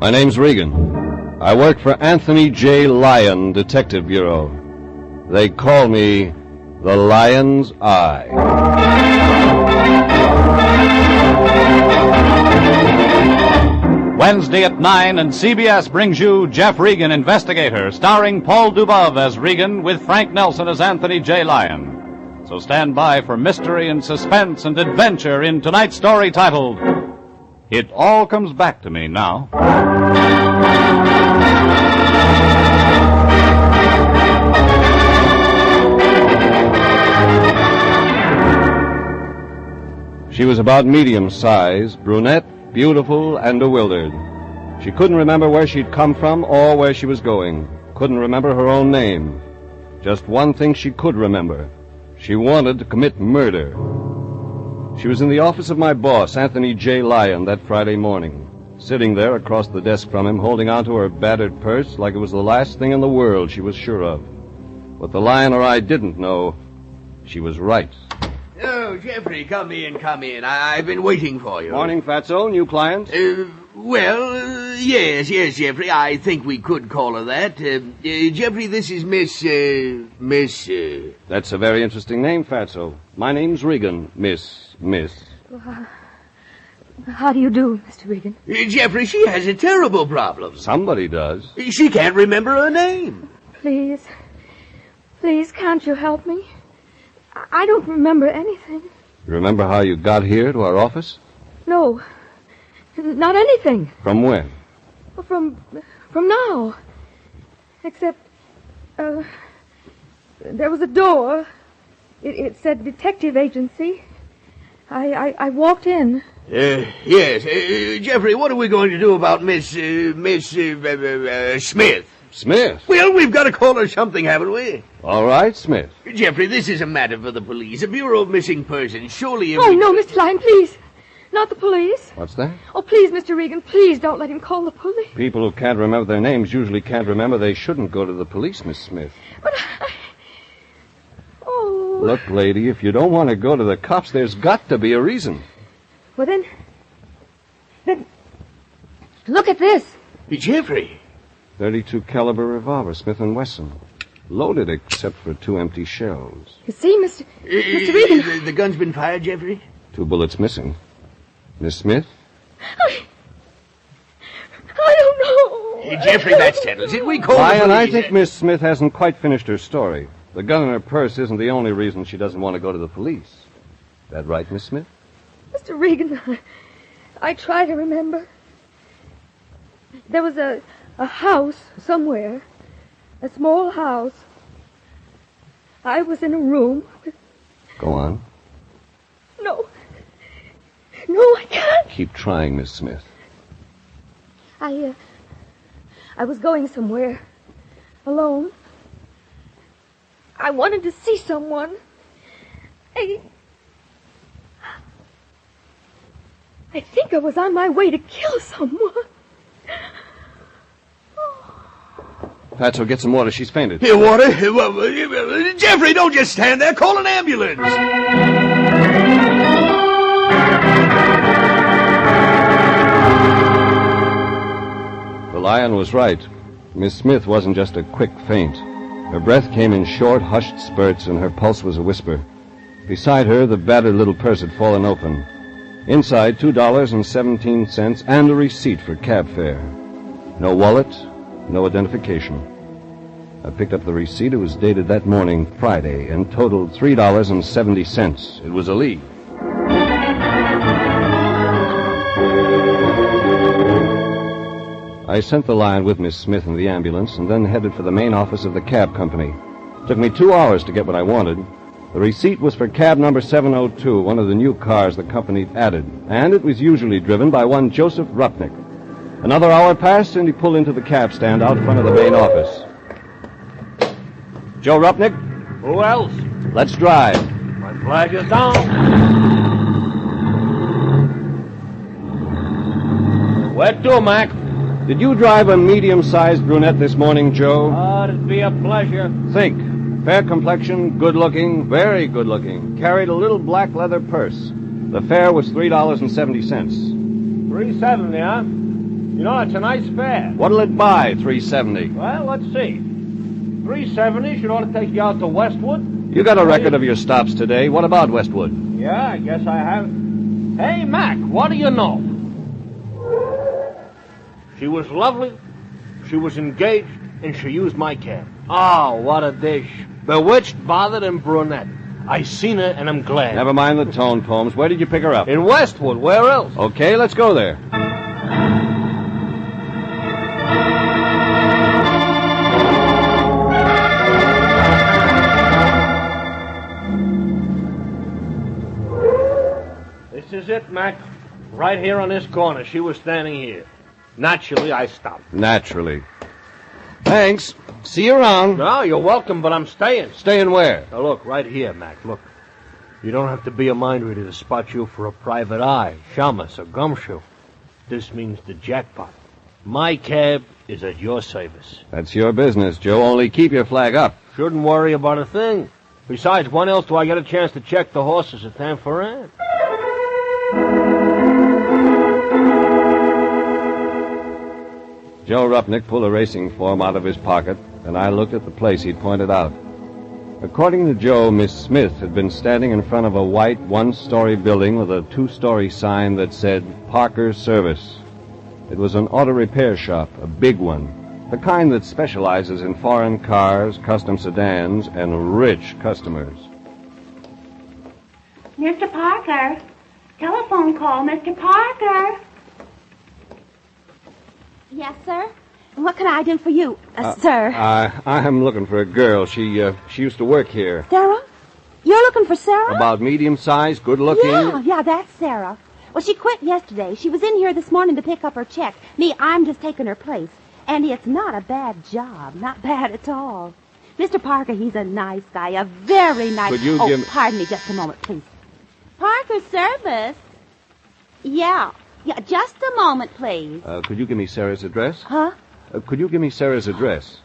My name's Regan. I work for Anthony J. Lyon Detective Bureau. They call me the Lion's Eye. Wednesday at 9, and CBS brings you Jeff Regan, Investigator, starring Paul Dubov as Regan with Frank Nelson as Anthony J. Lyon. So stand by for mystery and suspense and adventure in tonight's story titled, It All Comes Back to Me Now. She was about medium size, brunette, beautiful, and bewildered. She couldn't remember where she'd come from or where she was going. Couldn't remember her own name. Just one thing she could remember. She wanted to commit murder. She was in the office of my boss, Anthony J. Lyon, that Friday morning, sitting there across the desk from him, holding onto her battered purse like it was the last thing in the world she was sure of. What the Lion or I didn't know, she was right. Oh, Jeffrey, come in. I've been waiting for you. Morning, Fatso. New client? Yes, Jeffrey. I think we could call her that. Jeffrey, this is Miss... That's a very interesting name, Fatso. My name's Regan, Miss. How do you do, Mr. Regan? Jeffrey, she has a terrible problem. Somebody does. She can't remember her name. Please, can't you help me? I don't remember anything. You remember how you got here to our office? No, not anything. From when? From now. Except, there was a door. It said detective agency. I walked in. Yes. Jeffrey, what are we going to do about Miss Smith? Smith? Well, we've got to call her something, haven't we? All right, Smith. Jeffrey, this is a matter for the police. A Bureau of Missing Persons. Surely... Oh, no, Mr. Lyon, please. Not the police. What's that? Oh, please, Mr. Regan, please don't let him call the police. People who can't remember their names usually can't remember they shouldn't go to the police, Miss Smith. But Oh... Look, lady, if you don't want to go to the cops, there's got to be a reason. Well, then... Look at this. Jeffrey... .32 caliber revolver, Smith & Wesson. Loaded except for 2 empty shells. You see, Mr. Regan... The gun's been fired, Jeffrey? 2 bullets missing. Miss Smith? I don't know. Jeffrey, that settles it. We call Lion, the I police. think Miss Smith hasn't quite finished her story. The gun in her purse isn't the only reason she doesn't want to go to the police. That right, Miss Smith? Mr. Regan, I try to remember. There was a house somewhere. A small house. I was in a room with... Go on. No, I can't. Keep trying, Miss Smith. I was going somewhere. Alone. I wanted to see someone. I think I was on my way to kill someone. Fatso, get some water. She's fainted. Here, water? Jeffrey, don't just stand there. Call an ambulance. The Lion was right. Miss Smith wasn't just a quick faint. Her breath came in short, hushed spurts, and her pulse was a whisper. Beside her, the battered little purse had fallen open. Inside, $2.17 and a receipt for cab fare. No wallet, no identification. I picked up the receipt. It was dated that morning, Friday, and totaled $3.70. It was a lead. I sent the Lion with Miss Smith in the ambulance and then headed for the main office of the cab company. It took me 2 hours to get what I wanted. The receipt was for cab number 702, one of the new cars the company added, and it was usually driven by one Joseph Rupnick. Another hour passed, and he pulled into the cab stand out front of the main office. Joe Rupnick? Who else? Let's drive. My flag is down. Where to, Mac? Did you drive a medium-sized brunette this morning, Joe? It'd be a pleasure. Think. Fair complexion, good-looking, very good-looking. Carried a little black leather purse. The fare was $3.70. $3.70, huh? You know, it's a nice fare. What'll it buy, $3.70? Well, let's see. $3.70 should ought to take you out to Westwood. You got a record of your stops today. What about Westwood? Yeah, I guess I have. Hey, Mac, what do you know? She was lovely, she was engaged, and she used my cab. Oh, what a dish. Bewitched, bothered, and brunette. I seen her, and I'm glad. Never mind the tone poems. Where did you pick her up? In Westwood. Where else? Okay, let's go there. This is it, Mac. Right here on this corner. She was standing here. Naturally, I stopped. Naturally. Thanks. See you around. No, you're welcome, but I'm staying. Staying where? Now, look, right here, Mac, look. You don't have to be a mind reader to spot you for a private eye, shamus, or gumshoe. This means the jackpot. My cab is at your service. That's your business, Joe. Only keep your flag up. Shouldn't worry about a thing. Besides, when else do I get a chance to check the horses at Tanforan? Joe Rupnick pulled a racing form out of his pocket, and I looked at the place he'd pointed out. According to Joe, Miss Smith had been standing in front of a white one-story building with a two-story sign that said Parker's Service. It was an auto repair shop, a big one, the kind that specializes in foreign cars, custom sedans, and rich customers. Mr. Parker. Telephone call, Mr. Parker. Yes, sir? What can I do for you, sir? I'm looking for a girl. She used to work here. Sarah? You're looking for Sarah? About medium-sized, good-looking? Yeah, that's Sarah. Well, she quit yesterday. She was in here this morning to pick up her check. I'm just taking her place. And it's not a bad job. Not bad at all. Mr. Parker, he's a nice guy. A very nice... Could you give... pardon me just a moment, please. Parker's Service? Yeah, just a moment, please. Could you give me Sarah's address? Huh? Could you give me Sarah's address?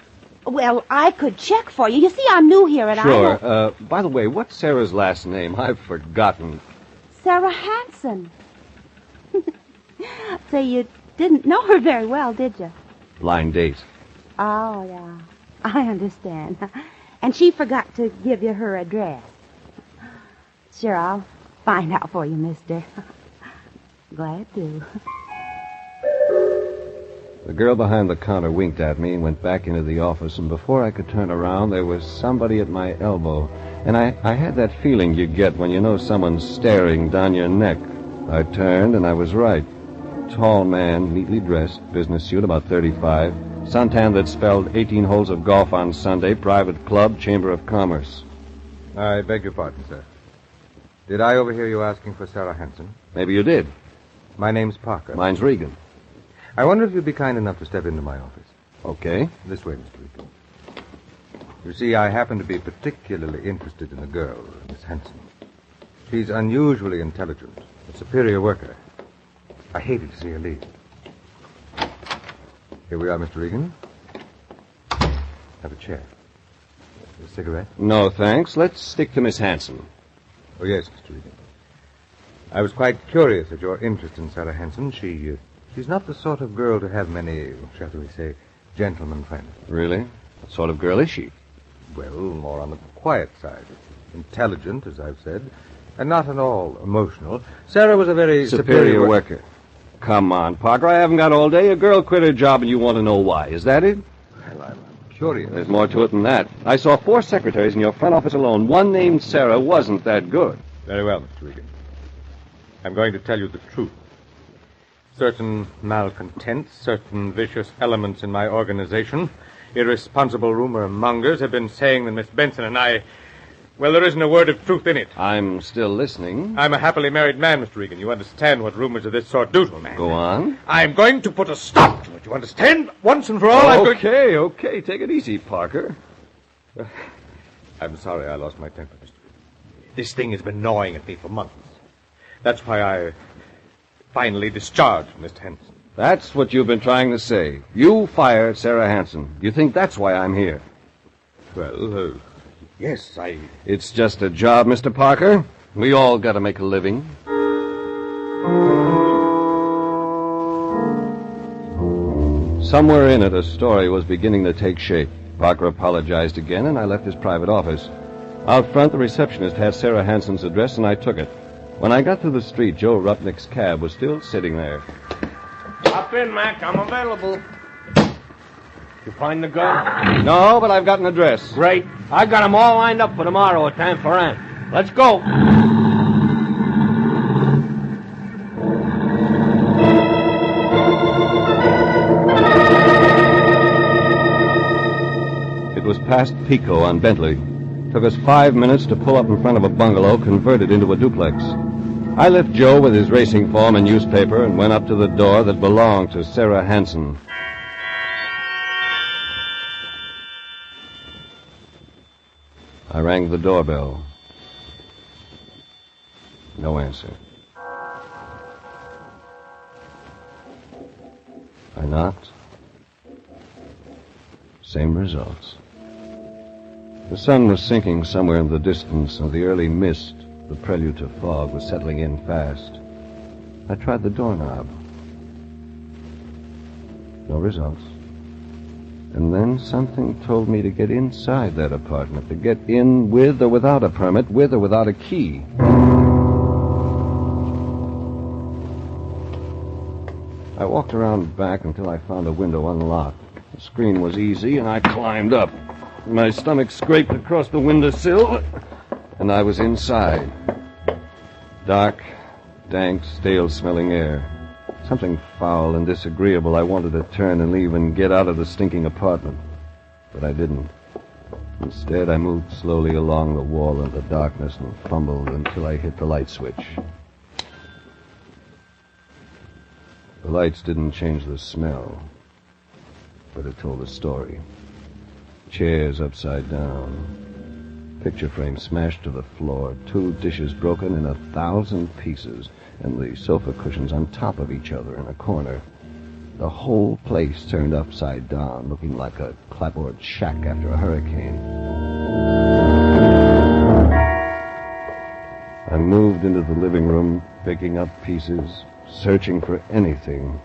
Well, I could check for you. You see, I'm new here and Sure. I know... By the way, what's Sarah's last name? I've forgotten. Sarah Hanson. So you didn't know her very well, did you? Blind date. Oh, yeah. I understand. And she forgot to give you her address. Sure, I'll find out for you, mister. Glad to. The girl behind the counter winked at me and went back into the office, and before I could turn around, there was somebody at my elbow. And I had that feeling you get when you know someone's staring down your neck. I turned, and I was right. Tall man, neatly dressed, business suit, about 35. Suntan that spelled 18 holes of golf on Sunday, private club, Chamber of Commerce. I beg your pardon, sir. Did I overhear you asking for Sarah Hanson? Maybe you did. My name's Parker. Mine's Regan. I wonder if you'd be kind enough to step into my office. Okay. This way, Mr. Regan. You see, I happen to be particularly interested in a girl, Miss Hanson. She's unusually intelligent, a superior worker. I hated to see her leave. Here we are, Mr. Regan. Have a chair. A cigarette? No, thanks. Let's stick to Miss Hanson. Oh, yes, Mr. Regan. I was quite curious at your interest in Sarah Hanson. She's not the sort of girl to have many, shall we say, gentlemen friends. Really? What sort of girl is she? Well, more on the quiet side. Intelligent, as I've said, and not at all emotional. Sarah was a very superior worker. Come on, Parker. I haven't got all day. A girl quit her job and you want to know why. Is that it? Well, I'm curious. There's more to it than that. I saw 4 secretaries in your front office alone. One named Sarah wasn't that good. Very well, Mr. Regan. I'm going to tell you the truth. Certain malcontents, certain vicious elements in my organization, irresponsible rumor mongers have been saying that Miss Benson and I... Well, there isn't a word of truth in it. I'm still listening. I'm a happily married man, Mr. Regan. You understand what rumors of this sort do to a man. Go on. I'm going to put a stop to it. You understand? Once and for all, Okay. Take it easy, Parker. I'm sorry I lost my temper, Mr. Regan. This thing has been gnawing at me for months. That's why I finally discharged Miss Hanson. That's what you've been trying to say. You fired Sarah Hanson. You think that's why I'm here? Well, yes, It's just a job, Mr. Parker. We all got to make a living. Somewhere in it, a story was beginning to take shape. Parker apologized again, and I left his private office. Out front, the receptionist had Sarah Hanson's address, and I took it. When I got to the street, Joe Rupnick's cab was still sitting there. Hop in, Mac. I'm available. You find the girl? No, but I've got an address. Great. I got them all lined up for tomorrow at 10 for Ann. Let's go. It was past Pico on Bentley. Took us 5 minutes to pull up in front of a bungalow converted into a duplex. I left Joe with his racing form and newspaper and went up to the door that belonged to Sarah Hanson. I rang the doorbell. No answer. I knocked. Same results. The sun was sinking somewhere in the distance, and the early mist, the prelude to fog, was settling in fast. I tried the doorknob. No results. And then something told me to get inside that apartment, to get in with or without a permit, with or without a key. I walked around back until I found a window unlocked. The screen was easy, and I climbed up. My stomach scraped across the windowsill, and I was inside. Dark, dank, stale-smelling air. Something foul and disagreeable. I wanted to turn and leave and get out of the stinking apartment. But I didn't. Instead, I moved slowly along the wall in the darkness and fumbled until I hit the light switch. The lights didn't change the smell, but it told a story. Chairs upside down. Picture frame smashed to the floor. 2 dishes broken in 1,000 pieces. And the sofa cushions on top of each other in a corner. The whole place turned upside down, looking like a clapboard shack after a hurricane. I moved into the living room, picking up pieces, searching for anything.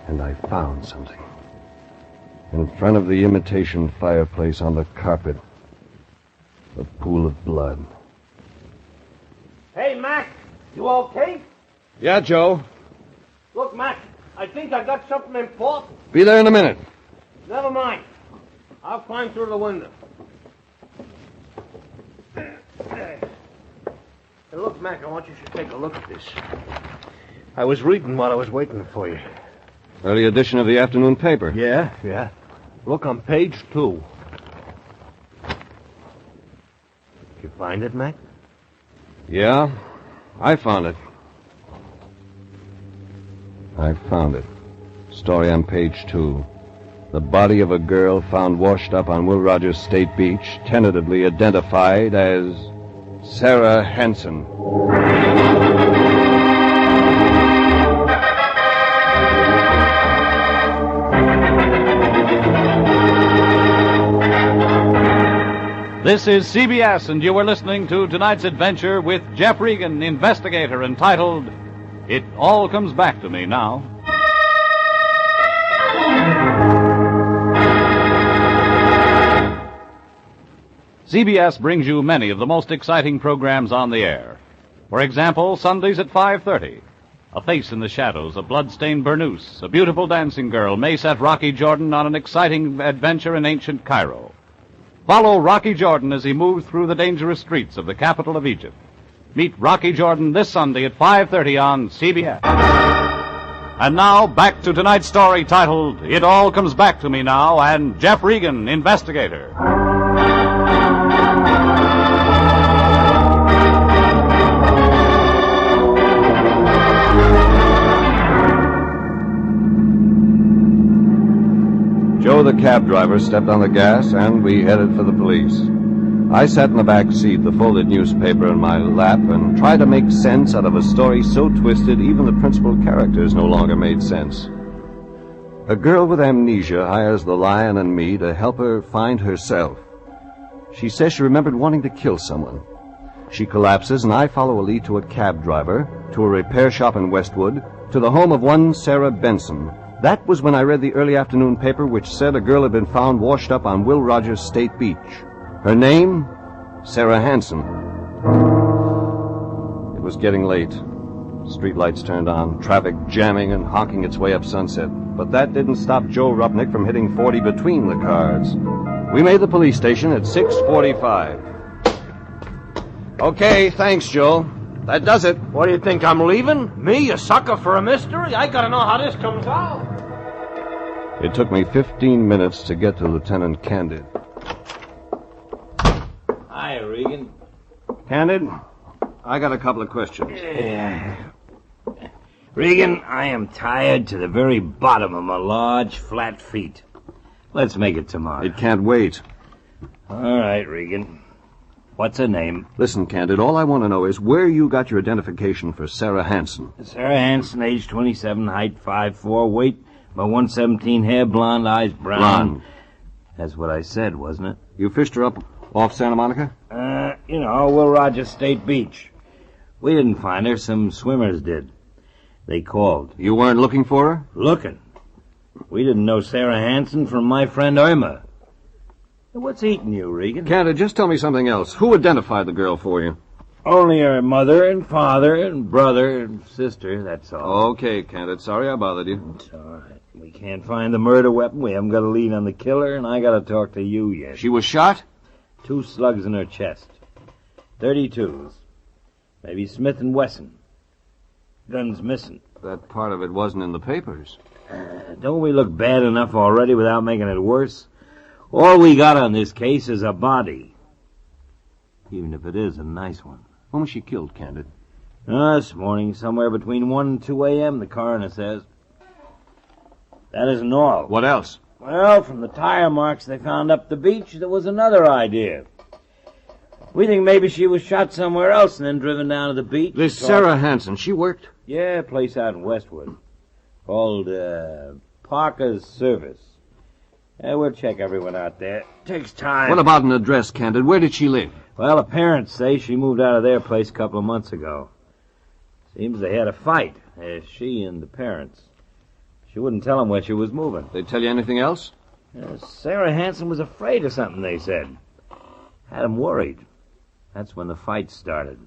And I found something. In front of the imitation fireplace on the carpet, a pool of blood. Hey, Mac. You okay? Yeah, Joe. Look, Mac, I think I got something important. Be there in a minute. Never mind. I'll climb through the window. Hey, look, Mac, I want you to take a look at this. I was reading while I was waiting for you. Early edition of the afternoon paper. Yeah. Look on page 2. Did you find it, Mac? Yeah, I found it. I found it. Story on page 2. The body of a girl found washed up on Will Rogers State Beach, tentatively identified as Sarah Hanson. This is CBS, and you are listening to tonight's adventure with Jeff Regan, Investigator, entitled It All Comes Back to Me Now. CBS brings you many of the most exciting programs on the air. For example, Sundays at 5:30. A face in the shadows, a blood-stained burnoose, a beautiful dancing girl may set Rocky Jordan on an exciting adventure in ancient Cairo. Follow Rocky Jordan as he moves through the dangerous streets of the capital of Egypt. Meet Rocky Jordan this Sunday at 5:30 on CBS. And now, back to tonight's story titled, It All Comes Back to Me Now, and Jeff Regan, Investigator. Joe, the cab driver, stepped on the gas, and we headed for the police. I sat in the back seat, the folded newspaper in my lap, and tried to make sense out of a story so twisted even the principal characters no longer made sense. A girl with amnesia hires the Lion and me to help her find herself. She says she remembered wanting to kill someone. She collapses, and I follow a lead to a cab driver, to a repair shop in Westwood, to the home of one Sarah Benson, That was when I read the early afternoon paper which said a girl had been found washed up on Will Rogers State Beach. Her name? Sarah Hansen. It was getting late. Streetlights turned on, traffic jamming and honking its way up Sunset. But that didn't stop Joe Rupnick from hitting 40 between the cars. We made the police station at 6:45. Okay, thanks, Joe. That does it. What do you think, I'm leaving? Me, a sucker for a mystery? I gotta know how this comes out. It took me 15 minutes to get to Lieutenant Candid. Hi, Regan. Candid, I got a couple of questions. Regan, I am tired to the very bottom of my large, flat feet. Let's make it tomorrow. It can't wait. All right, Regan. What's her name? Listen, Candid, all I want to know is where you got your identification for Sarah Hansen. Sarah Hansen, age 27, height 5'4", weight about 117, hair blonde, eyes brown. Blonde. That's what I said, wasn't it? You fished her up off Santa Monica? Will Rogers State Beach. We didn't find her. Some swimmers did. They called. You weren't looking for her? Looking. We didn't know Sarah Hansen from my friend Irma. What's eating you, Regan? Candid, just tell me something else. Who identified the girl for you? Only her mother and father and brother and sister, that's all. Okay, Candid. Sorry I bothered you. It's all right. We can't find the murder weapon. We haven't got a lead on the killer, and I got to talk to you yet. She was shot? 2 slugs in her chest. 32s. Maybe Smith & Wesson. Gun's missing. That part of it wasn't in the papers. Don't we look bad enough already without making it worse? All we got on this case is a body. Even if it is a nice one. When was she killed, Candid? This morning, somewhere between 1 and 2 a.m., the coroner says. That isn't all. What else? Well, from the tire marks they found up the beach, there was another idea. We think maybe she was shot somewhere else and then driven down to the beach. This Sarah Hansen, she worked? Yeah, a place out in Westwood. Called, Parker's Service. We'll check everyone out there. Takes time. What about an address, Candid? Where did she live? Well, the parents say she moved out of their place a couple of months ago. Seems they had a fight, she and the parents. She wouldn't tell them where she was moving. They tell you anything else? Sarah Hansen was afraid of something, they said. Had them worried. That's when the fight started.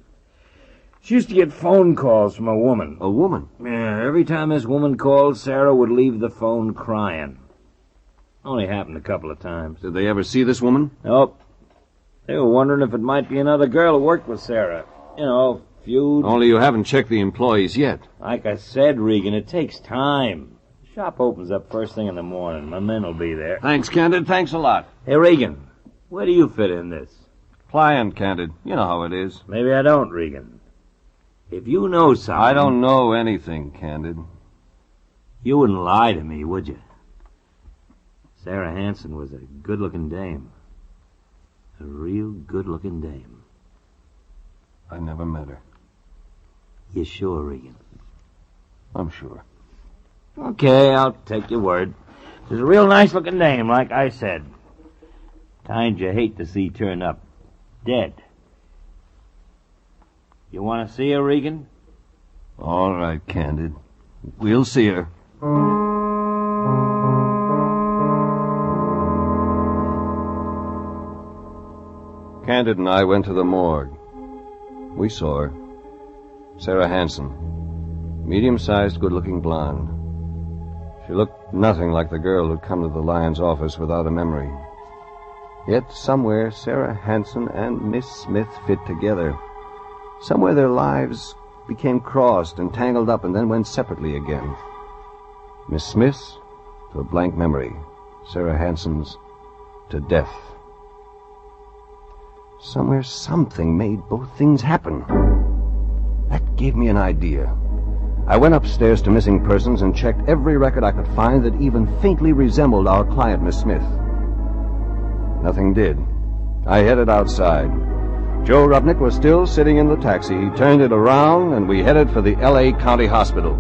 She used to get phone calls from a woman. A woman? Yeah, every time this woman called, Sarah would leave the phone crying. Only happened a couple of times. Did they ever see this woman? Nope. They were wondering if it might be another girl who worked with Sarah. Feud. Only you haven't checked the employees yet. Like I said, Regan, it takes time. The shop opens up first thing in the morning. My men will be there. Thanks, Candid. Thanks a lot. Hey, Regan, where do you fit in this? Client, Candid. You know how it is. Maybe I don't, Regan. If you know something... I don't know anything, Candid. You wouldn't lie to me, would you? Sarah Hansen was a good-looking dame. A real good-looking dame. I never met her. You sure, Regan? I'm sure. Okay, I'll take your word. She's a real nice-looking dame, like I said. Kind you hate to see turn up dead. You want to see her, Regan? All right, Candid. We'll see her. Candid and I went to the morgue. We saw her. Sarah Hansen. Medium-sized, good-looking blonde. She looked nothing like the girl who'd come to the Lyons office without a memory. Yet somewhere Sarah Hansen and Miss Smith fit together. Somewhere their lives became crossed and tangled up and then went separately again. Miss Smith's to a blank memory. Sarah Hansen's to death. Somewhere something made both things happen. That gave me an idea. I went upstairs to Missing Persons and checked every record I could find that even faintly resembled our client, Miss Smith. Nothing did. I headed outside. Joe Rupnick was still sitting in the taxi. He turned it around, and we headed for the L.A. County Hospital.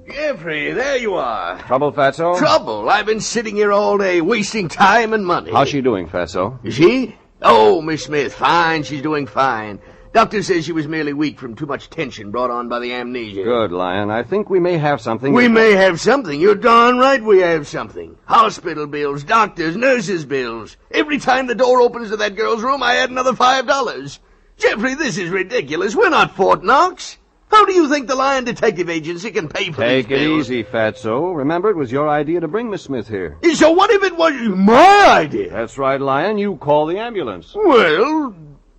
Jeffrey, there you are. Trouble, Fatso? Trouble. I've been sitting here all day, wasting time and money. How's she doing, Fatso? She? Oh, Miss Smith, fine. She's doing fine. Doctor says she was merely weak from too much tension brought on by the amnesia. Good, Lion. I think we may have something. We may have something. You're darn right we have something. Hospital bills, doctors, nurses' bills. Every time the door opens to that girl's room, I add another $5. Jeffrey, this is ridiculous. We're not Fort Knox. How do you think the Lion Detective Agency can pay for these bills? Take it easy, Fatso. Remember, it was your idea to bring Miss Smith here. So what if it was my idea? That's right, Lion. You call the ambulance.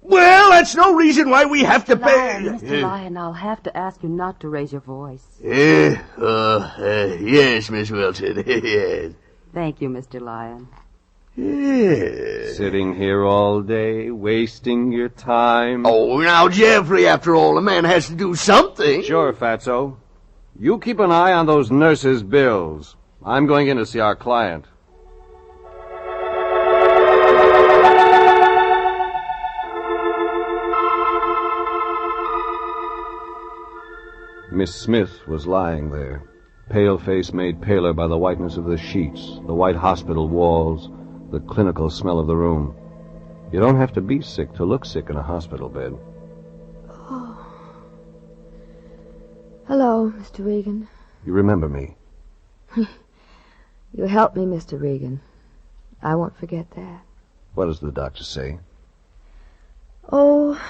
Well, that's no reason why we have to pay. Mr. Lion, I'll have to ask you not to raise your voice. Yes, Miss Wilson. Yes. Thank you, Mr. Lion. Yes. Sitting here all day, wasting your time. Oh, now, Jeffrey, after all, a man has to do something. Sure, Fatso. You keep an eye on those nurses' bills. I'm going in to see our client. Miss Smith was lying there, pale face made paler by the whiteness of the sheets, the white hospital walls, the clinical smell of the room. You don't have to be sick to look sick in a hospital bed. Oh. Hello, Mr. Regan. You remember me? You helped me, Mr. Regan. I won't forget that. What does the doctor say? Oh,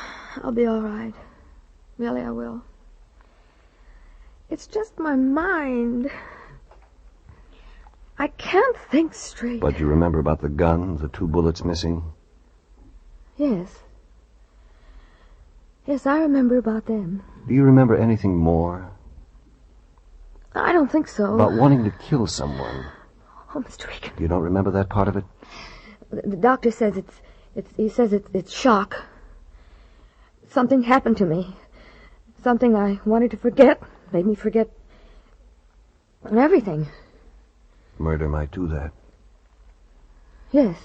I'll be all right. Really, I will. It's just my mind. I can't think straight. But you remember about the gun, the 2 bullets missing? Yes. Yes, I remember about them. Do you remember anything more? I don't think so. About wanting to kill someone? Oh, Mr. Regan. You don't remember that part of it? The doctor says it's shock. Something happened to me. Something I wanted to forget. Made me forget everything. Murder might do that. Yes,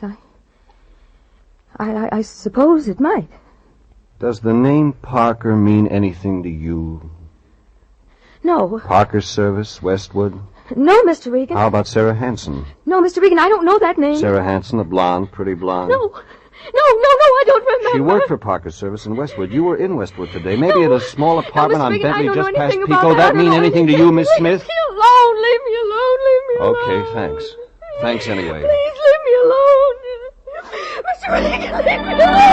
I suppose it might. Does the name Parker mean anything to you? No. Parker Service, Westwood? No, Mr. Regan. How about Sarah Hanson? No, Mr. Regan, I don't know that name. Sarah Hanson, the blonde, pretty blonde. No, I don't remember. She worked for Parker Service in Westwood. You were in Westwood today. Maybe at a small apartment on Regan, Bentley just past about Pico. That mean anything to you, Miss Smith? Leave me alone, leave me alone. Okay, thanks. Thanks anyway. Please leave me alone. Mr. Regan, leave me alone.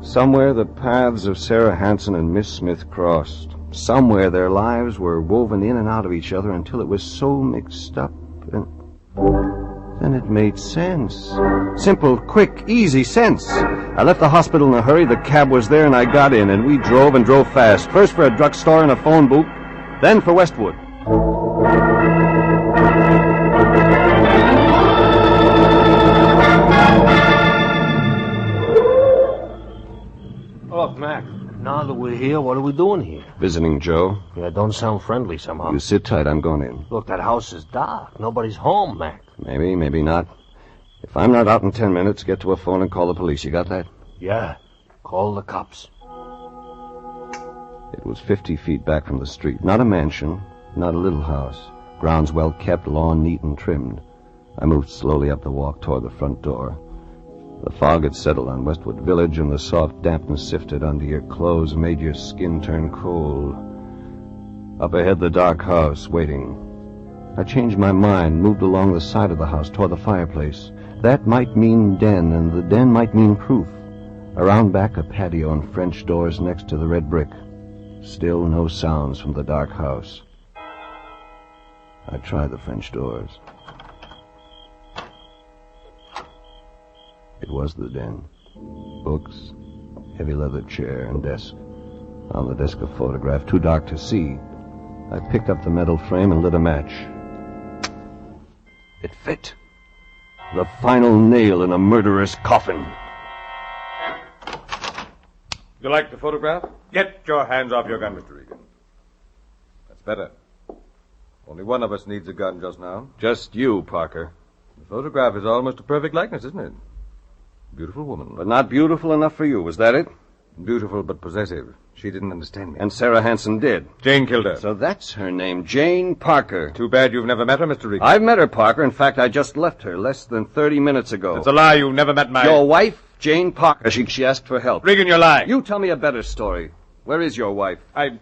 Somewhere the paths of Sarah Hanson and Miss Smith crossed. Somewhere their lives were woven in and out of each other until it was so mixed up, and then it made sense. Simple, quick, easy sense. I left the hospital in a hurry, the cab was there, and I got in, and we drove and drove fast. First for a drugstore and a phone booth, then for Westwood. Look, Mac, now that we're here, what are we doing here? Visiting Joe. Yeah, don't sound friendly somehow. You sit tight, I'm going in. Look, that house is dark. Nobody's home, Mac. Maybe, maybe not. If I'm not out in 10 minutes, get to a phone and call the police. You got that? Yeah, call the cops. It was 50 feet back from the street. Not a mansion, not a little house. Grounds well kept, lawn neat and trimmed. I moved slowly up the walk toward the front door. The fog had settled on Westwood Village, and the soft dampness sifted under your clothes, made your skin turn cold. Up ahead, the dark house, waiting. I changed my mind, moved along the side of the house toward the fireplace. That might mean den, and the den might mean proof. Around back, a patio and French doors next to the red brick. Still no sounds from the dark house. I tried the French doors. It was the den. Books, heavy leather chair and desk. On the desk a photograph, too dark to see. I picked up the metal frame and lit a match. It fit. The final nail in a murderer's coffin. You like the photograph? Get your hands off your gun, Mr. Regan. That's better. Only one of us needs a gun just now. Just you, Parker. The photograph is almost a perfect likeness, isn't it? Beautiful woman. But not beautiful enough for you, was that it? Beautiful but possessive. She didn't understand me. And Sarah Hansen did. Jane killed her. So that's her name, Jane Parker. Too bad you've never met her, Mr. Regan. I've met her, Parker. In fact, I just left her less than 30 minutes ago. It's a lie. You've never met my... Your wife, Jane Parker. She asked for help. Regan, you're lying. You tell me a better story. Where is your wife? I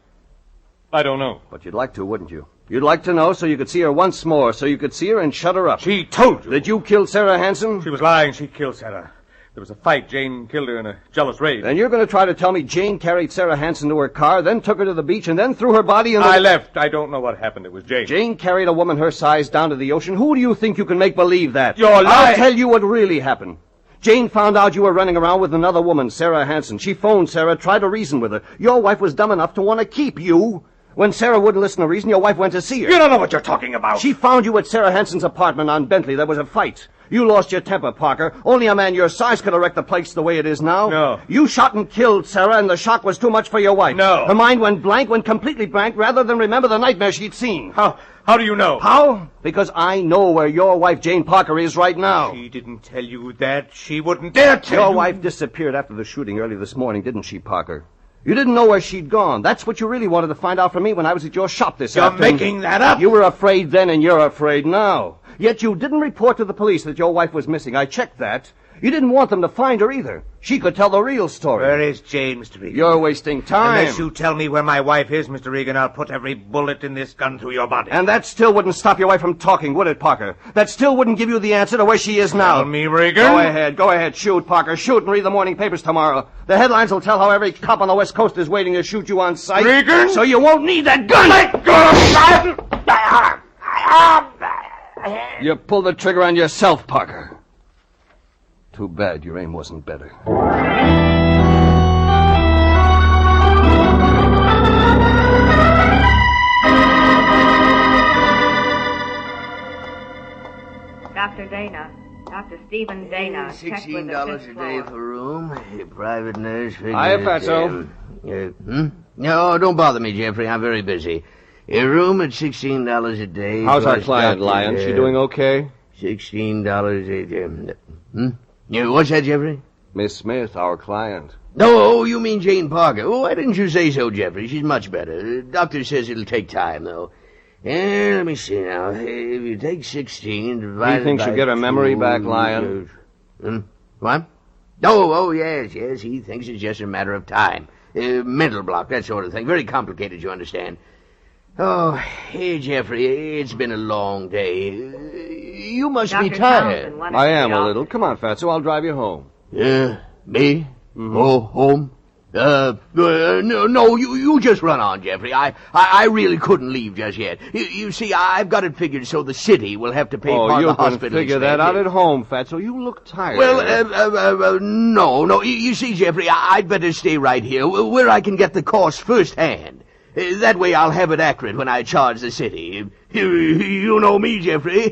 don't know. But you'd like to, wouldn't you? You'd like to know so you could see her once more, so you could see her and shut her up. She told you. That you killed Sarah Hansen? She was lying. She killed Sarah. There was a fight. Jane killed her in a jealous rage. And you're going to try to tell me Jane carried Sarah Hansen to her car, then took her to the beach, and then threw her body in the... I left. I don't know what happened. It was Jane. Jane carried a woman her size down to the ocean. Who do you think you can make believe that? You're lying. I'll tell you what really happened. Jane found out you were running around with another woman, Sarah Hansen. She phoned Sarah, tried to reason with her. Your wife was dumb enough to want to keep you. When Sarah wouldn't listen to reason, your wife went to see her. You don't know what you're talking about. She found you at Sarah Hansen's apartment on Bentley. There was a fight. You lost your temper, Parker. Only a man your size could have wrecked the place the way it is now. No. You shot and killed Sarah, and the shock was too much for your wife. No. Her mind went completely blank, rather than remember the nightmare she'd seen. How do you know? How? Because I know where your wife, Jane Parker, is right now. She didn't tell you that. She wouldn't dare tell you. Your wife disappeared after the shooting early this morning, didn't she, Parker? You didn't know where she'd gone. That's what you really wanted to find out from me when I was at your shop this afternoon. You're making that up. You were afraid then, and you're afraid now. Yet you didn't report to the police that your wife was missing. I checked that. You didn't want them to find her either. She could tell the real story. Where is Jane, Mr. Regan? You're wasting time. Unless you tell me where my wife is, Mr. Regan, I'll put every bullet in this gun through your body. And that still wouldn't stop your wife from talking, would it, Parker? That still wouldn't give you the answer to where she is now. Tell me, Regan. Go ahead, shoot, Parker. Shoot and read the morning papers tomorrow. The headlines will tell how every cop on the West Coast is waiting to shoot you on sight. Regan! So you won't need that gun! Let go! You pulled the trigger on yourself, Parker. Too bad your aim wasn't better. Dr. Dana. Dr. Stephen Dana. Check with the $16 fifth a day floor. for room. Private nurse. Hiya, Fatso. No, don't bother me, Jeffrey. I'm very busy. A room at $16 a day. How's our plus client, Dr. Lion? She doing okay? $16 a day. Yeah, what's that, Jeffrey? Miss Smith, our client. No, you mean Jane Parker. Oh, why didn't you say so, Jeffrey? She's much better. Doctor says it'll take time, though. And let me see now. If you take 16 divided He thinks by you'll get her memory 2, back, Lion. What? Oh, yes. He thinks it's just a matter of time. Mental block, that sort of thing. Very complicated, you understand. Oh, hey, Jeffrey, it's been a long day. You must be Dr. tired. Townsend wanted I to am be a off. little. Come on, Fatso, I'll drive you home. Me? Oh, home? No, you just run on, Jeffrey. I really couldn't leave just yet. You see, I've got it figured so the city will have to pay part of you the can hospital figure that out expenses. at home, Fatso. You look tired. Well, no. You see, Jeffrey, I'd better stay right here, where I can get the cost firsthand. That way I'll have it accurate when I charge the city. You know me, Jeffrey.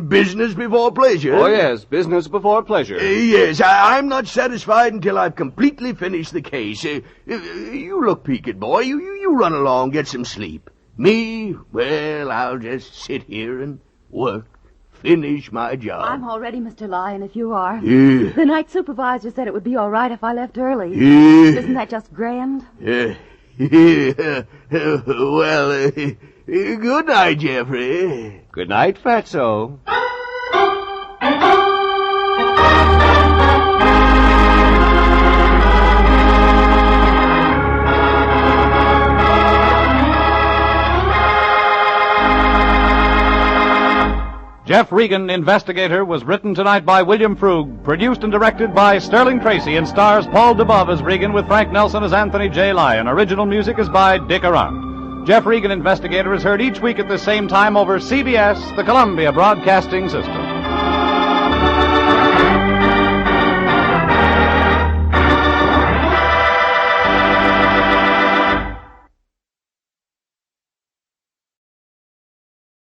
Business before pleasure. Oh, yes, business before pleasure. Yes, I'm not satisfied until I've completely finished the case. You look peaked, boy. You run along, get some sleep. Me, well, I'll just sit here and work. Finish my job. I'm all ready, Mr. Lyon, if you are. Yeah. The night supervisor said it would be all right if I left early. Yeah. Isn't that just grand? Well, good night, Jeffrey. Good night, Fatso. Jeff Regan, Investigator, was written tonight by William Frug, produced and directed by Sterling Tracy, and stars Paul Dubov as Regan with Frank Nelson as Anthony J. Lyon. Original music is by Dick Arant. Jeff Regan, Investigator, is heard each week at the same time over CBS, the Columbia Broadcasting System.